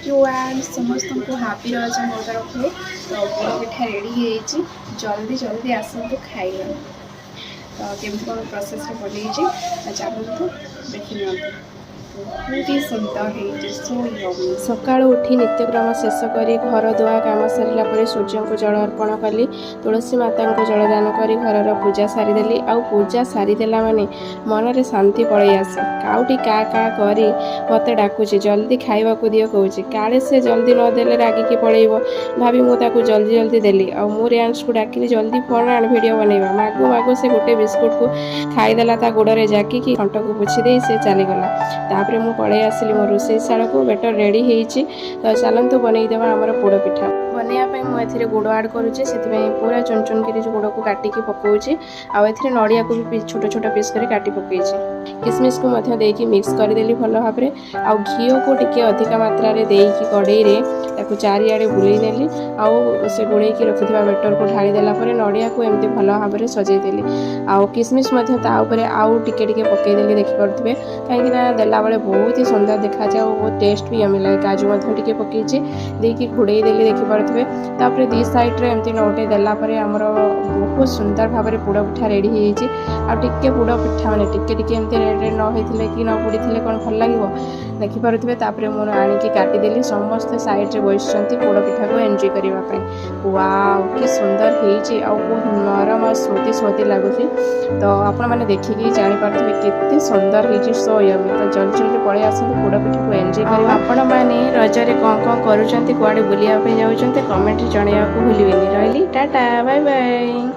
Everyone समस्त को happy रज मो तरफ तो पोड़ पिठा रेडी हो जल्दी जल्दी आसतु खाइबा तो केमती कौन प्रोसेस बन चलतु देखी नि सकाळु उठी नित्यक्रम शेष करी घर दुआ काम सारा पर सूर्य को जल अर्पण कली तुलसी माता को जलदान करी घर पूजा सारीदेली आउ पूजा सारीदेला माने मन में शांति पलि आसे काउटी का करी मत डाकुची जल्दी खाइबा को दियो कहूँ काले से जल्दी नदेले रागिकी पलैब भाभी मुझे जल्दी जल्दी देली आ मु रेंस को डाकिली जल्दी फोन आण वीडियो बनैबा मागु मागु से गोटे बिस्कुट को खाईदेला ता गोड़े जाकिकी कंठ को पोछि दे से चलीगला मु पलि आसली मो रोषेईशाला को बेटर रेडी होती तो चलतु बनईदेवा आमर पोड़ पिठा बनवाई मुझे गुड़ आड करुचे से पूरा चुन चुन कर गुड़ को काटिकी पकाऊँगी आउ नड़िया को भी छोट छोट पीस कर काटी पकई किसमिश को देकी मिक्स करदेली भल भाव में आउ घी को टिके अधिक मात्रा देकी कड़ई में चारिआडे बुले नेली आउ से गोड़े रखिथा बेटर को ढाईदेला नड़िया को एमती भल भाव में सजईदेली आउ किसमिश आउ टिके टिके पकईदेली देखिपे कहीं देला बेले बहुत ही सुंदर देखा जाए बहुत टेस्ट भी यमी लगे काजू टे पकईची देकी घोड़े देली देखिपे तापर दी साइड्रे एमती नौटे देला आमर बहुत सुंदर भाव में पोड़ पिठा रेडी होटे पोड़ पिठा मैंने टिके एमती रेड रेड न होते कि न पोड़ी कौन भल लगे देखिपे तापर मुझे आणिकी काटिदेली समस्ते सैड्रे बसती पोड़ पिठा को एंजॉय करने वाव कि सुंदर होती बहुत नरम और स्मृति स्मृति लगुच तो आपण मैंने देखिकी जापारे केते सुंदर होती सो यमी तो जल्दी जल्दी पलि आसतु पोड़ पिठा को एंजॉय कर आपण मैंने रजरे कौन कौन करुँच कुआड़े बुलाया जाऊँ कमेंट जनवाक भूलिए रही टाटा बाय बाय।